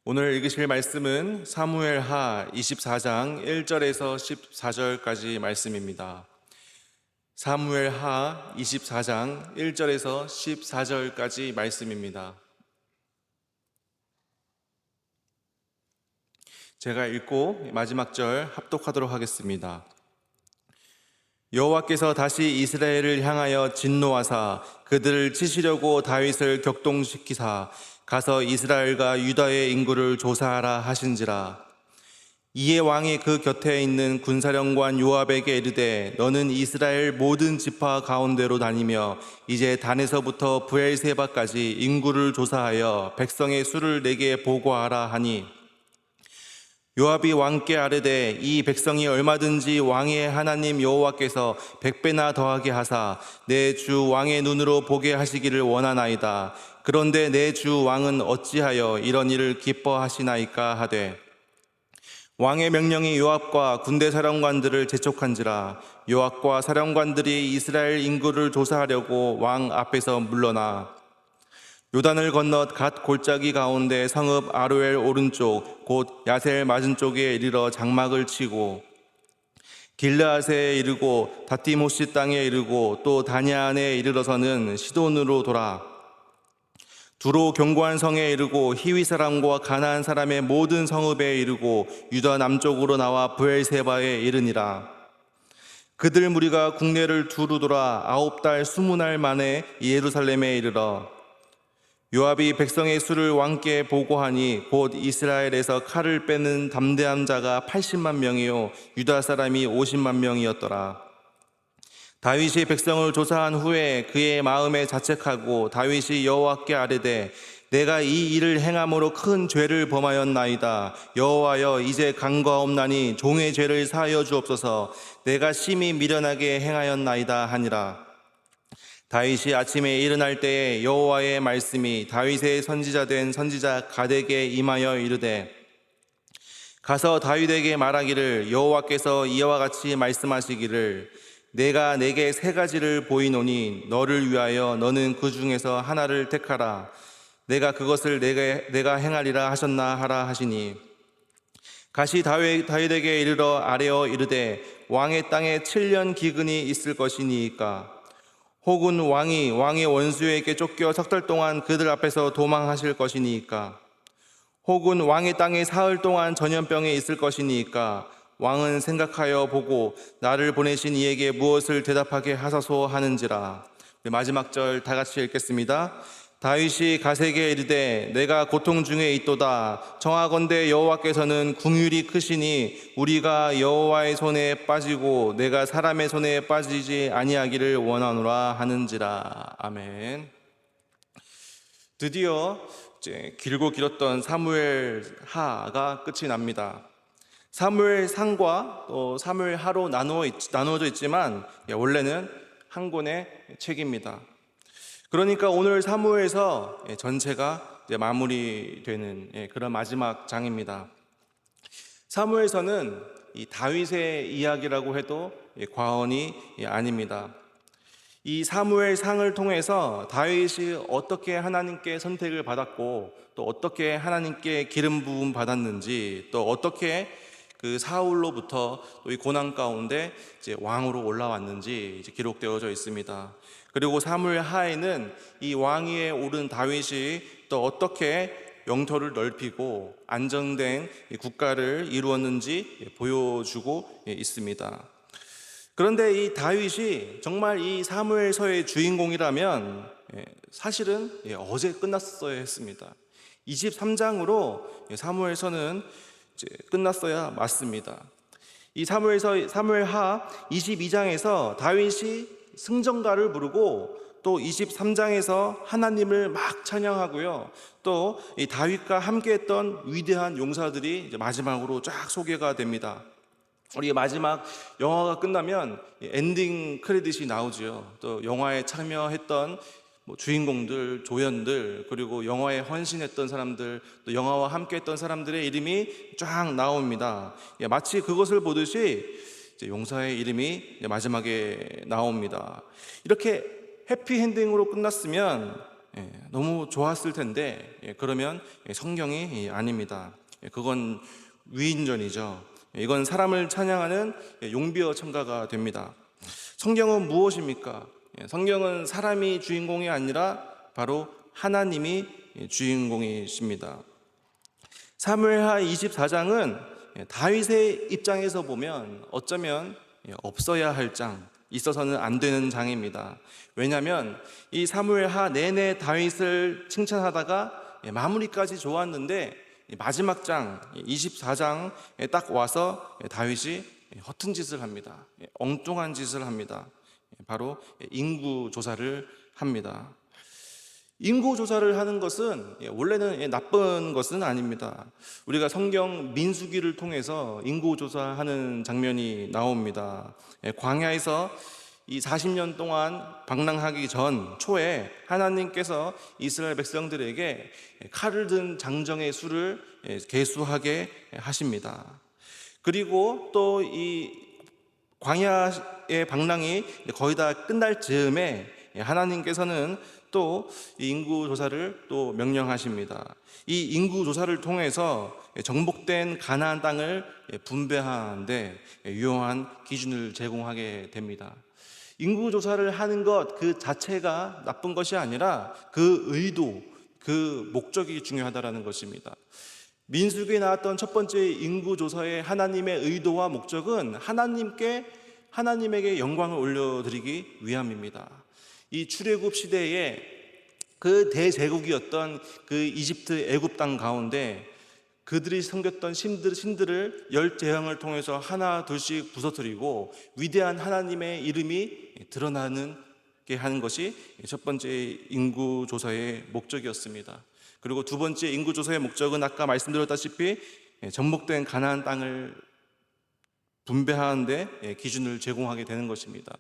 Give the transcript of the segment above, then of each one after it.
오늘 읽으실 말씀은 사무엘하 24장 1절에서 14절까지 말씀입니다. 사무엘하 24장 1절에서 14절까지 말씀입니다. 제가 읽고 마지막 절 합독하도록 하겠습니다. 여호와께서 다시 이스라엘을 향하여 진노하사 그들을 치시려고 다윗을 격동시키사 가서 이스라엘과 유다의 인구를 조사하라 하신지라. 이에 왕이 그 곁에 있는 군사령관 요압에게 이르되 너는 이스라엘 모든 지파 가운데로 다니며 이제 단에서부터 브엘세바까지 인구를 조사하여 백성의 수를 내게 보고하라 하니, 요압이 왕께 아뢰되 이 백성이 얼마든지 왕의 하나님 여호와께서 100배나 더하게 하사 내 주 왕의 눈으로 보게 하시기를 원하나이다. 그런데 내 주 왕은 어찌하여 이런 일을 기뻐하시나이까 하되, 왕의 명령이 요압과 군대 사령관들을 재촉한지라. 요압과 사령관들이 이스라엘 인구를 조사하려고 왕 앞에서 물러나 요단을 건너 갓 골짜기 가운데 성읍 아로엘 오른쪽 곧 야셀 맞은쪽에 이르러 장막을 치고 길르앗에 이르고 다티모시 땅에 이르고 또 다냐안에 이르러서는 시돈으로 돌아 두로 견고한 성에 이르고 히위 사람과 가나안 사람의 모든 성읍에 이르고 유다 남쪽으로 나와 브엘세바에 이르니라. 그들 무리가 국내를 두루 돌아 9달 20날 만에 예루살렘에 이르러 요압이 백성의 수를 왕께 보고하니 곧 이스라엘에서 칼을 빼는 담대한 자가 80만 명이요 유다 사람이 50만 명이었더라. 다윗이 백성을 조사한 후에 그의 마음에 자책하고 다윗이 여호와께 아뢰되 내가 이 일을 행함으로 큰 죄를 범하였나이다. 여호와여 이제 간과없나니 종의 죄를 사하여 주옵소서. 내가 심히 미련하게 행하였나이다 하니라. 다윗이 아침에 일어날 때에 여호와의 말씀이 다윗의 선지자 된 선지자 갓에게 임하여 이르되 가서 다윗에게 말하기를 여호와께서 이와 같이 말씀하시기를 내가 내게 3가지를 보이노니 너를 위하여 너는 그 중에서 하나를 택하라. 내가 그것을 내가 행하리라 하셨나 하라 하시니, 가시 다윗에게 이르러 아뢰어 이르되 왕의 땅에 7년 기근이 있을 것이니이까 혹은 왕의 원수에게 쫓겨 석 달 동안 그들 앞에서 도망하실 것이니까 혹은 왕의 땅에 사흘 동안 전염병에 있을 것이니까 왕은 생각하여 보고 나를 보내신 이에게 무엇을 대답하게 하소서 하는지라. 마지막 절 다 같이 읽겠습니다. 다윗이 갓에게 이르되 내가 고통 중에 있도다. 청하건대 여호와께서는 긍휼이 크시니 우리가 여호와의 손에 빠지고 내가 사람의 손에 빠지지 아니하기를 원하노라 하는지라. 아멘. 드디어 이제 길고 길었던 사무엘하가 끝이 납니다. 사무엘상과 또 사무엘하로 나누어져 있지만 원래는 한 권의 책입니다. 그러니까 오늘 사무엘서 전체가 이제 마무리되는 그런 마지막 장입니다. 사무엘서는 이 다윗의 이야기라고 해도 과언이 아닙니다. 이 사무엘상을 통해서 다윗이 어떻게 하나님께 선택을 받았고 또 어떻게 하나님께 기름 부음 받았는지, 또 어떻게 그 사울로부터 또 이 고난 가운데 이제 왕으로 올라왔는지 이제 기록되어져 있습니다. 그리고 사무엘하에는 이 왕위에 오른 다윗이 또 어떻게 영토를 넓히고 안정된 국가를 이루었는지 보여주고 있습니다. 그런데 이 다윗이 정말 이 사무엘서의 주인공이라면 사실은 어제 끝났어야 했습니다. 23장으로 사무엘서는 이제 끝났어야 맞습니다. 이 사무엘하 22장에서 다윗이 승전가를 부르고 또 23장에서 하나님을 막 찬양하고요. 또 이 다윗과 함께했던 위대한 용사들이 이제 마지막으로 쫙 소개가 됩니다. 우리 마지막 영화가 끝나면 엔딩 크레딧이 나오죠. 또 영화에 참여했던 주인공들, 조연들, 그리고 영화에 헌신했던 사람들, 또 영화와 함께했던 사람들의 이름이 쫙 나옵니다. 마치 그것을 보듯이 용사의 이름이 마지막에 나옵니다. 이렇게 해피엔딩으로 끝났으면 너무 좋았을 텐데 그러면 성경이 아닙니다. 그건 위인전이죠. 이건 사람을 찬양하는 용비어 첨가가 됩니다. 성경은 무엇입니까? 성경은 사람이 주인공이 아니라 바로 하나님이 주인공이십니다. 사무엘하 24장은 다윗의 입장에서 보면 어쩌면 없어야 할 장, 있어서는 안 되는 장입니다. 왜냐하면 이 사무엘하 내내 다윗을 칭찬하다가 마무리까지 좋았는데 마지막 장 24장에 딱 와서 다윗이 허튼 짓을 합니다. 엉뚱한 짓을 합니다. 바로 인구 조사를 합니다. 인구 조사를 하는 것은 원래는 나쁜 것은 아닙니다. 우리가 성경 민수기를 통해서 인구 조사하는 장면이 나옵니다. 광야에서 이 40년 동안 방랑하기 전 초에 하나님께서 이스라엘 백성들에게 칼을 든 장정의 수를 계수하게 하십니다. 그리고 또 이 광야의 방랑이 거의 다 끝날 즈음에 하나님께서는 또 인구 조사를 또 명령하십니다. 이 인구 조사를 통해서 정복된 가나안 땅을 분배하는데 유용한 기준을 제공하게 됩니다. 인구 조사를 하는 것 그 자체가 나쁜 것이 아니라 그 의도, 그 목적이 중요하다는 것입니다. 민수기에 나왔던 첫 번째 인구 조사의 하나님의 의도와 목적은 하나님에게 영광을 올려드리기 위함입니다. 이 출애굽 시대에 그 대제국이었던 그 이집트 애굽 땅 가운데 그들이 섬겼던 신들을 열 제왕을 통해서 하나 둘씩 부서뜨리고 위대한 하나님의 이름이 드러나게 하는 것이 첫 번째 인구 조사의 목적이었습니다. 그리고 두 번째 인구 조사의 목적은 아까 말씀드렸다시피 정복된 가나안 땅을 분배하는 데 기준을 제공하게 되는 것입니다.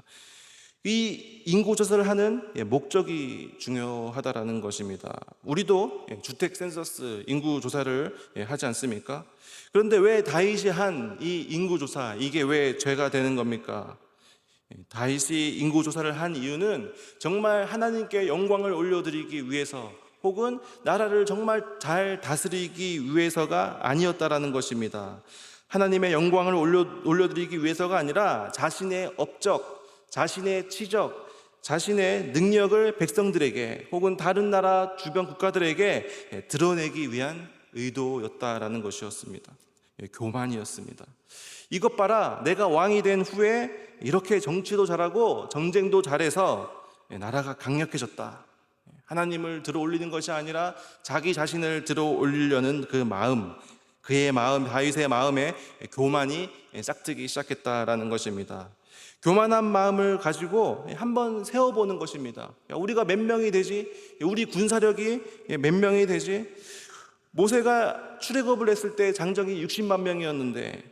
이 인구조사를 하는 목적이 중요하다는 것입니다. 우리도 주택 센서스 인구조사를 하지 않습니까? 그런데 왜 다윗이 한 이 인구조사, 이게 왜 죄가 되는 겁니까? 다윗이 인구조사를 한 이유는 정말 하나님께 영광을 올려드리기 위해서 혹은 나라를 정말 잘 다스리기 위해서가 아니었다라는 것입니다. 하나님의 영광을 올려드리기 위해서가 아니라 자신의 업적, 자신의 치적, 자신의 능력을 백성들에게 혹은 다른 나라 주변 국가들에게 드러내기 위한 의도였다라는 것이었습니다. 교만이었습니다. 이것 봐라, 내가 왕이 된 후에 이렇게 정치도 잘하고 전쟁도 잘해서 나라가 강력해졌다. 하나님을 들어 올리는 것이 아니라 자기 자신을 들어 올리려는 그 마음, 그의 마음, 다윗의 마음에 교만이 싹트기 시작했다라는 것입니다. 교만한 마음을 가지고 한번 세워보는 것입니다. 우리가 몇 명이 되지? 우리 군사력이 몇 명이 되지? 모세가 출애굽을 했을 때 장정이 60만 명이었는데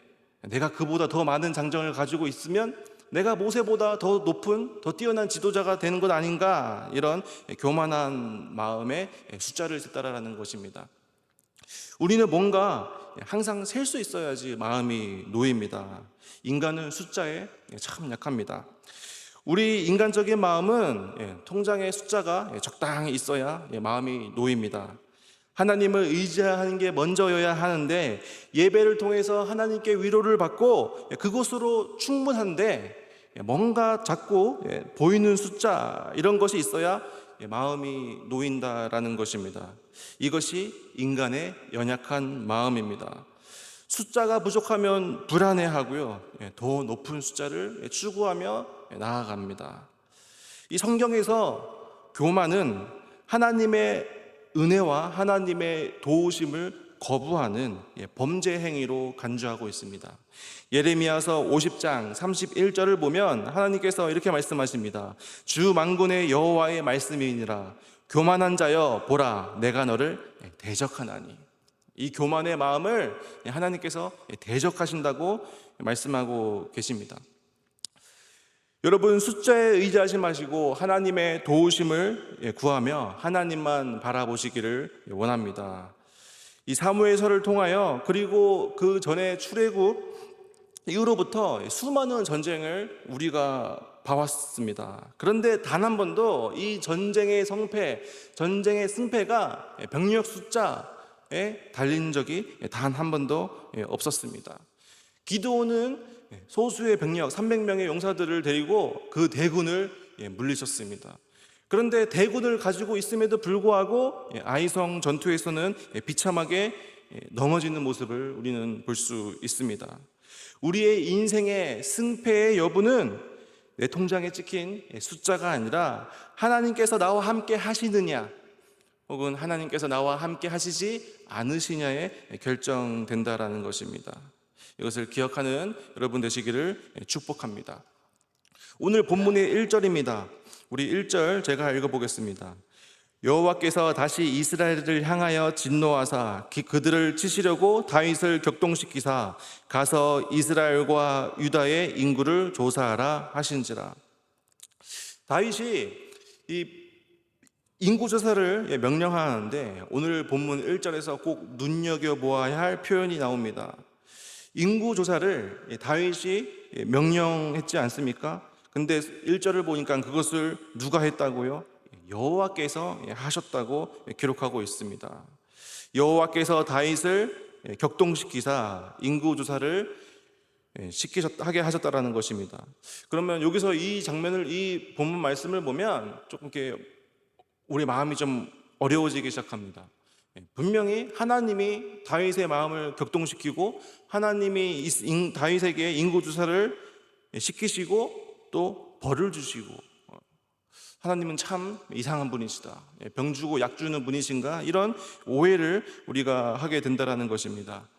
내가 그보다 더 많은 장정을 가지고 있으면 내가 모세보다 더 높은, 더 뛰어난 지도자가 되는 것 아닌가? 이런 교만한 마음에 숫자를 셌다라는 것입니다. 우리는 뭔가 항상 셀 수 있어야지 마음이 놓입니다. 인간은 숫자에 참 약합니다. 우리 인간적인 마음은 통장에 숫자가 적당히 있어야 마음이 놓입니다. 하나님을 의지하는 게 먼저여야 하는데 예배를 통해서 하나님께 위로를 받고 그것으로 충분한데 뭔가 자꾸 보이는 숫자 이런 것이 있어야 마음이 놓인다라는 것입니다. 이것이 인간의 연약한 마음입니다. 숫자가 부족하면 불안해하고요, 더 높은 숫자를 추구하며 나아갑니다. 이 성경에서 교만은 하나님의 은혜와 하나님의 도우심을 거부하는 범죄 행위로 간주하고 있습니다. 예레미야서 50장 31절을 보면 하나님께서 이렇게 말씀하십니다. 주 만군의 여호와의 말씀이니라. 교만한 자여 보라, 내가 너를 대적하나니. 이 교만의 마음을 하나님께서 대적하신다고 말씀하고 계십니다. 여러분, 숫자에 의지하지 마시고 하나님의 도우심을 구하며 하나님만 바라보시기를 원합니다. 이 사무엘서를 통하여 그리고 그 전에 출애굽 이후로부터 수많은 전쟁을 우리가 봐왔습니다. 그런데 단 한 번도 이 전쟁의 승패가 병력 숫자에 달린 적이 단 한 번도 없었습니다. 기드온은 소수의 병력 300명의 용사들을 데리고 그 대군을 물리쳤습니다. 그런데 대군을 가지고 있음에도 불구하고 아이성 전투에서는 비참하게 넘어지는 모습을 우리는 볼 수 있습니다. 우리의 인생의 승패의 여부는 내 통장에 찍힌 숫자가 아니라 하나님께서 나와 함께 하시느냐 혹은 하나님께서 나와 함께 하시지 않으시냐에 결정된다라는 것입니다. 이것을 기억하는 여러분 되시기를 축복합니다. 오늘 본문의 1절입니다. 우리 1절 제가 읽어보겠습니다. 여호와께서 다시 이스라엘을 향하여 진노하사 그들을 치시려고 다윗을 격동시키사 가서 이스라엘과 유다의 인구를 조사하라 하신지라. 다윗이 이 인구 조사를 명령하는데 오늘 본문 1절에서 꼭 눈여겨보아야 할 표현이 나옵니다. 인구 조사를 다윗이 명령했지 않습니까? 근데 1절을 보니까 그것을 누가 했다고요? 여호와께서 하셨다고 기록하고 있습니다. 여호와께서 다윗을 격동시키사 인구 조사를 하게 하셨다라는 것입니다. 그러면 여기서 이 장면을, 이 본문 말씀을 보면 조금 이렇게 우리 마음이 좀 어려워지기 시작합니다. 분명히 하나님이 다윗의 마음을 격동시키고 하나님이 다윗에게 인구 조사를 시키시고 또 벌을 주시고, 하나님은 참 이상한 분이시다, 병 주고 약 주는 분이신가, 이런 오해를 우리가 하게 된다는 것입니다.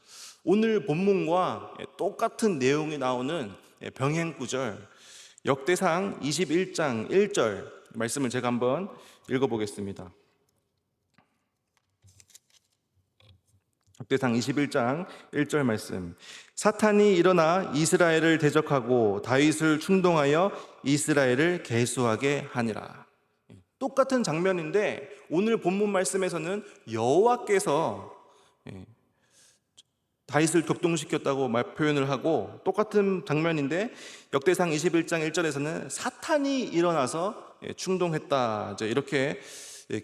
오늘 본문과 똑같은 내용이 나오는 병행구절 역대상 21장 1절 말씀을 제가 한번 읽어보겠습니다. 역대상 21장 1절 말씀. 사탄이 일어나 이스라엘을 대적하고 다윗을 충동하여 이스라엘을 계수하게 하니라. 똑같은 장면인데 오늘 본문 말씀에서는 여호와께서 다윗을 격동시켰다고 표현을 하고, 똑같은 장면인데 역대상 21장 1절에서는 사탄이 일어나서 충동했다, 이렇게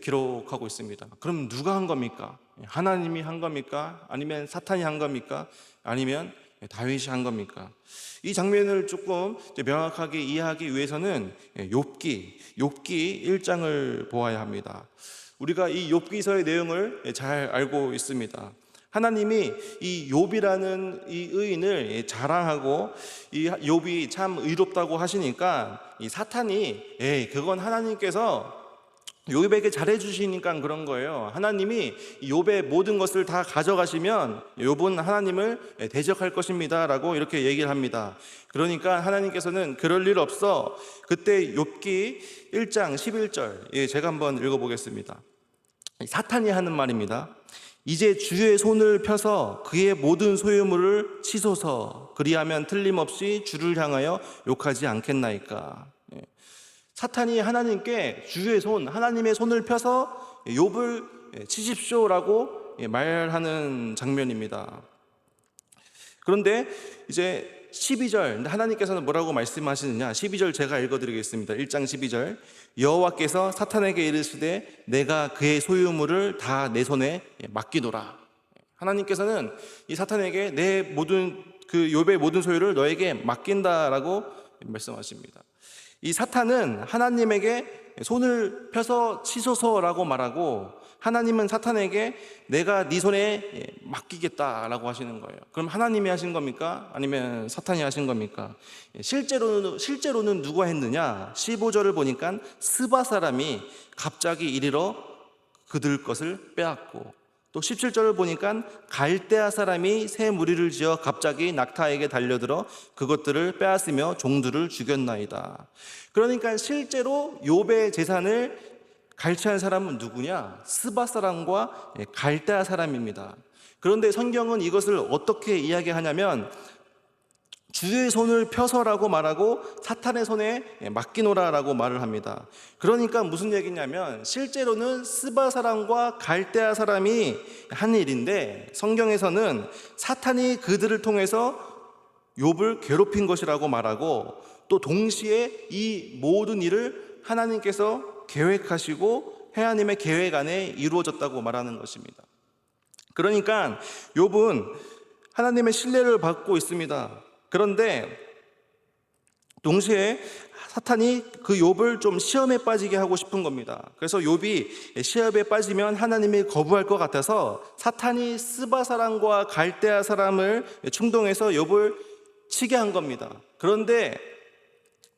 기록하고 있습니다. 그럼 누가 한 겁니까? 하나님이 한 겁니까? 아니면 사탄이 한 겁니까? 아니면 다윗이 한 겁니까? 이 장면을 조금 명확하게 이해하기 위해서는 욥기 1장을 보아야 합니다. 우리가 이 욥기서의 내용을 잘 알고 있습니다. 하나님이 이 욥이라는 이 의인을 자랑하고 이 욥이 참 의롭다고 하시니까 이 사탄이 그건 하나님께서 욥에게 잘해주시니까 그런 거예요. 하나님이 욥의 모든 것을 다 가져가시면 욥은 하나님을 대적할 것입니다 라고 이렇게 얘기를 합니다. 그러니까 하나님께서는 그럴 일 없어. 그때 욥기 1장 11절 제가 한번 읽어보겠습니다. 사탄이 하는 말입니다. 이제 주의 손을 펴서 그의 모든 소유물을 치소서. 그리하면 틀림없이 주를 향하여 욕하지 않겠나이까. 사탄이 하나님께 주의 손, 하나님의 손을 펴서 욥을 치십시오라고 말하는 장면입니다. 그런데 이제 12절, 하나님께서는 뭐라고 말씀하시느냐? 12절 제가 읽어드리겠습니다. 1장 12절. 여호와께서 사탄에게 이르시되 내가 그의 소유물을 다 내 손에 맡기노라. 하나님께서는 이 사탄에게 내 모든 욥의 모든 소유를 너에게 맡긴다라고 말씀하십니다. 이 사탄은 하나님에게 손을 펴서 치소서라고 말하고, 하나님은 사탄에게 내가 네 손에 맡기겠다라고 하시는 거예요. 그럼 하나님이 하신 겁니까? 아니면 사탄이 하신 겁니까? 실제로는 누가 했느냐? 15절을 보니까 스바 사람이 갑자기 이리로 그들 것을 빼앗고, 또 17절을 보니까 갈대아 사람이 새 무리를 지어 갑자기 낙타에게 달려들어 그것들을 빼앗으며 종들을 죽였나이다. 그러니까 실제로 욥의 재산을 갈취한 사람은 누구냐? 스바 사람과 갈대아 사람입니다. 그런데 성경은 이것을 어떻게 이야기하냐면 주의 손을 펴서라고 말하고 사탄의 손에 맡기노라라고 말을 합니다. 그러니까 무슨 얘기냐면 실제로는 스바 사람과 갈대아 사람이 한 일인데 성경에서는 사탄이 그들을 통해서 욥을 괴롭힌 것이라고 말하고, 또 동시에 이 모든 일을 하나님께서 계획하시고 하나님의 계획 안에 이루어졌다고 말하는 것입니다. 그러니까 욥은 하나님의 신뢰를 받고 있습니다. 그런데 동시에 사탄이 그 욥을 좀 시험에 빠지게 하고 싶은 겁니다. 그래서 욥이 시험에 빠지면 하나님이 거부할 것 같아서 사탄이 스바 사람과 갈대아 사람을 충동해서 욥을 치게 한 겁니다. 그런데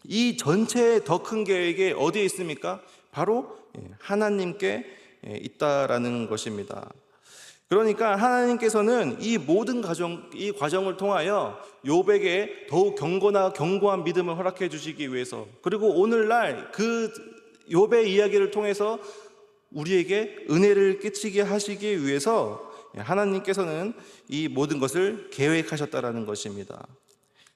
이 전체의 더 큰 계획이 어디에 있습니까? 바로 하나님께 있다라는 것입니다. 그러니까 하나님께서는 이 모든 이 과정을 통하여 욥에게 더욱 견고한 믿음을 허락해 주시기 위해서, 그리고 오늘날 그 욥의 이야기를 통해서 우리에게 은혜를 끼치게 하시기 위해서 하나님께서는 이 모든 것을 계획하셨다라는 것입니다.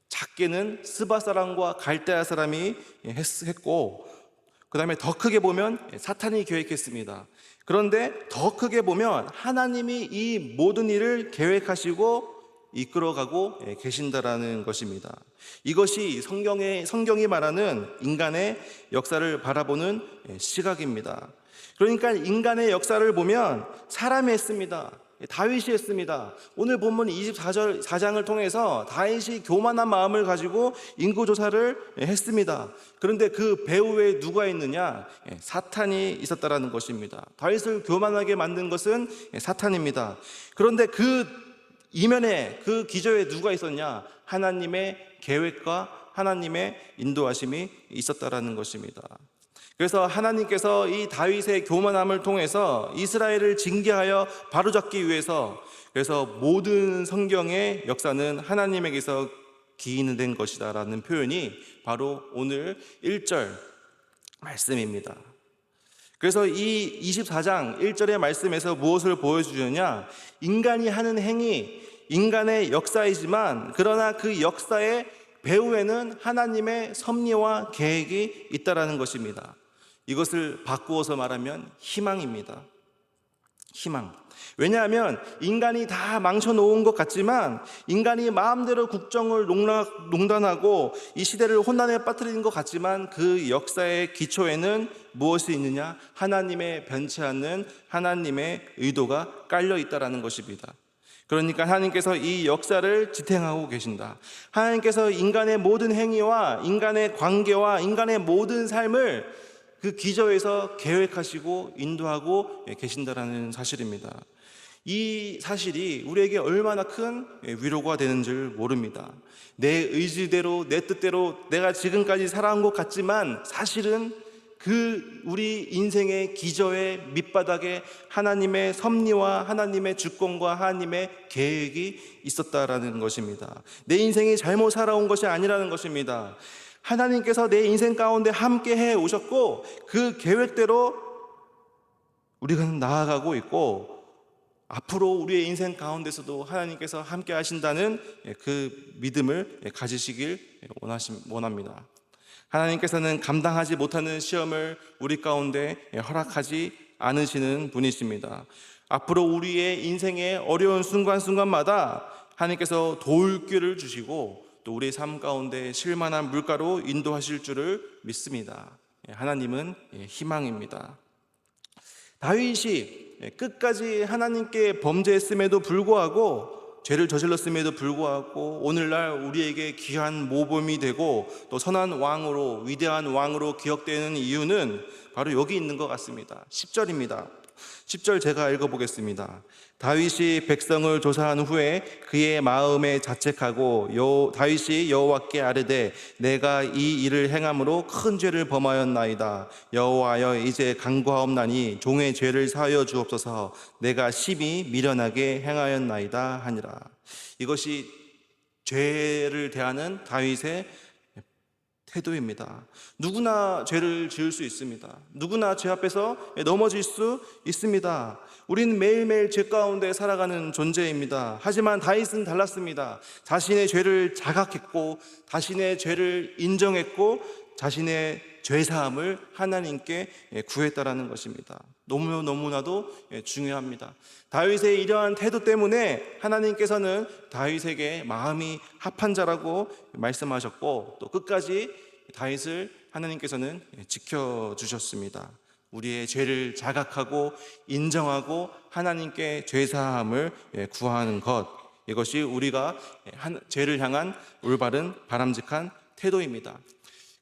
작게는 스바 사람과 갈대아 사람이 했고, 그 다음에 더 크게 보면 사탄이 계획했습니다. 그런데 더 크게 보면 하나님이 이 모든 일을 계획하시고 이끌어가고 계신다라는 것입니다. 이것이 성경이 말하는 인간의 역사를 바라보는 시각입니다. 그러니까 인간의 역사를 보면 사람이 했습니다. 다윗이 했습니다. 오늘 본문 24장을 통해서 다윗이 교만한 마음을 가지고 인구조사를 했습니다. 그런데 그 배후에 누가 있느냐? 사탄이 있었다라는 것입니다. 다윗을 교만하게 만든 것은 사탄입니다. 그런데 그 이면에, 그 기저에 누가 있었냐? 하나님의 계획과 하나님의 인도하심이 있었다라는 것입니다. 그래서 하나님께서 이 다윗의 교만함을 통해서 이스라엘을 징계하여 바로잡기 위해서, 그래서 모든 성경의 역사는 하나님에게서 기인된 것이다 라는 표현이 바로 오늘 1절 말씀입니다. 그래서 이 24장 1절의 말씀에서 무엇을 보여주느냐? 인간이 하는 행위, 인간의 역사이지만 그러나 그 역사의 배후에는 하나님의 섭리와 계획이 있다라는 것입니다. 이것을 바꾸어서 말하면 희망입니다. 희망. 왜냐하면 인간이 다 망쳐놓은 것 같지만, 인간이 마음대로 국정을 농단하고 이 시대를 혼란에 빠뜨리는 것 같지만, 그 역사의 기초에는 무엇이 있느냐? 하나님의 변치 않는 하나님의 의도가 깔려 있다라는 것입니다. 그러니까 하나님께서 이 역사를 지탱하고 계신다. 하나님께서 인간의 모든 행위와 인간의 관계와 인간의 모든 삶을 그 기저에서 계획하시고 인도하고 계신다라는 사실입니다. 이 사실이 우리에게 얼마나 큰 위로가 되는 줄 모릅니다. 내 의지대로, 내 뜻대로 내가 지금까지 살아온 것 같지만 사실은 그 우리 인생의 기저의 밑바닥에 하나님의 섭리와 하나님의 주권과 하나님의 계획이 있었다라는 것입니다. 내 인생이 잘못 살아온 것이 아니라는 것입니다. 하나님께서 내 인생 가운데 함께 해 오셨고, 그 계획대로 우리가 나아가고 있고, 앞으로 우리의 인생 가운데서도 하나님께서 함께 하신다는 그 믿음을 가지시길 원합니다. 하나님께서는 감당하지 못하는 시험을 우리 가운데 허락하지 않으시는 분이십니다. 앞으로 우리의 인생의 어려운 순간순간마다 하나님께서 도울 길을 주시고 또 우리의 삶 가운데 실만한 물가로 인도하실 줄을 믿습니다. 하나님은 희망입니다. 다윗이 끝까지 하나님께 범죄했음에도 불구하고, 죄를 저질렀음에도 불구하고 오늘날 우리에게 귀한 모범이 되고 또 선한 왕으로, 위대한 왕으로 기억되는 이유는 바로 여기 있는 것 같습니다. 10절입니다. 10절 제가 읽어보겠습니다. 다윗이 백성을 조사한 후에 그의 마음에 자책하고 다윗이 여호와께 아뢰되 내가 이 일을 행함으로 큰 죄를 범하였나이다. 여호와여 이제 간구하옵나니 종의 죄를 사하여 주옵소서. 내가 심히 미련하게 행하였나이다 하니라. 이것이 죄를 대하는 다윗의 태도입니다. 누구나 죄를 지을 수 있습니다. 누구나 죄 앞에서 넘어질 수 있습니다. 우리는 매일매일 죄 가운데 살아가는 존재입니다. 하지만 다윗은 달랐습니다. 자신의 죄를 자각했고 자신의 죄를 인정했고 자신의 죄사함을 하나님께 구했다라는 것입니다. 너무나도 중요합니다. 다윗의 이러한 태도 때문에 하나님께서는 다윗에게 마음이 합한 자라고 말씀하셨고, 또 끝까지 다윗을 하나님께서는 지켜주셨습니다. 우리의 죄를 자각하고 인정하고 하나님께 죄사함을 구하는 것, 이것이 우리가 죄를 향한 올바른 바람직한 태도입니다.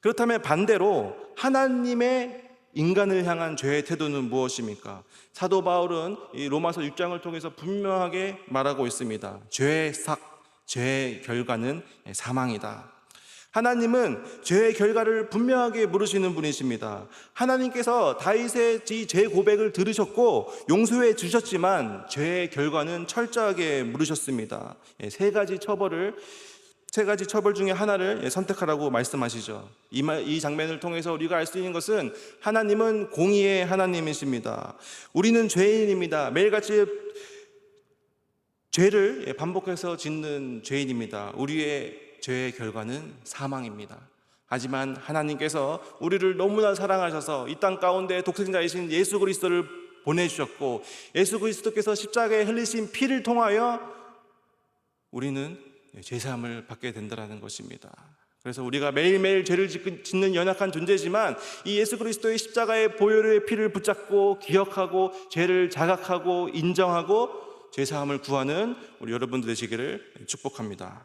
그렇다면 반대로 하나님의 인간을 향한 죄의 태도는 무엇입니까? 사도 바울은 이 로마서 6장을 통해서 분명하게 말하고 있습니다. 죄의 삭, 죄의 결과는 사망이다. 하나님은 죄의 결과를 분명하게 물으시는 분이십니다. 하나님께서 다윗의 이 죄 고백을 들으셨고 용서해 주셨지만 죄의 결과는 철저하게 물으셨습니다. 세 가지 처벌 중에 하나를 선택하라고 말씀하시죠. 이 장면을 통해서 우리가 알 수 있는 것은 하나님은 공의의 하나님이십니다. 우리는 죄인입니다. 매일같이 죄를 반복해서 짓는 죄인입니다. 우리의 죄의 결과는 사망입니다. 하지만 하나님께서 우리를 너무나 사랑하셔서 이 땅 가운데 독생자이신 예수 그리스도를 보내주셨고, 예수 그리스도께서 십자가에 흘리신 피를 통하여 우리는 죄사함을 받게 된다는 것입니다. 그래서 우리가 매일매일 죄를 짓는 연약한 존재지만 이 예수 그리스도의 십자가의 보혈의 피를 붙잡고 기억하고 죄를 자각하고 인정하고 죄사함을 구하는 우리 여러분들 되시기를 축복합니다.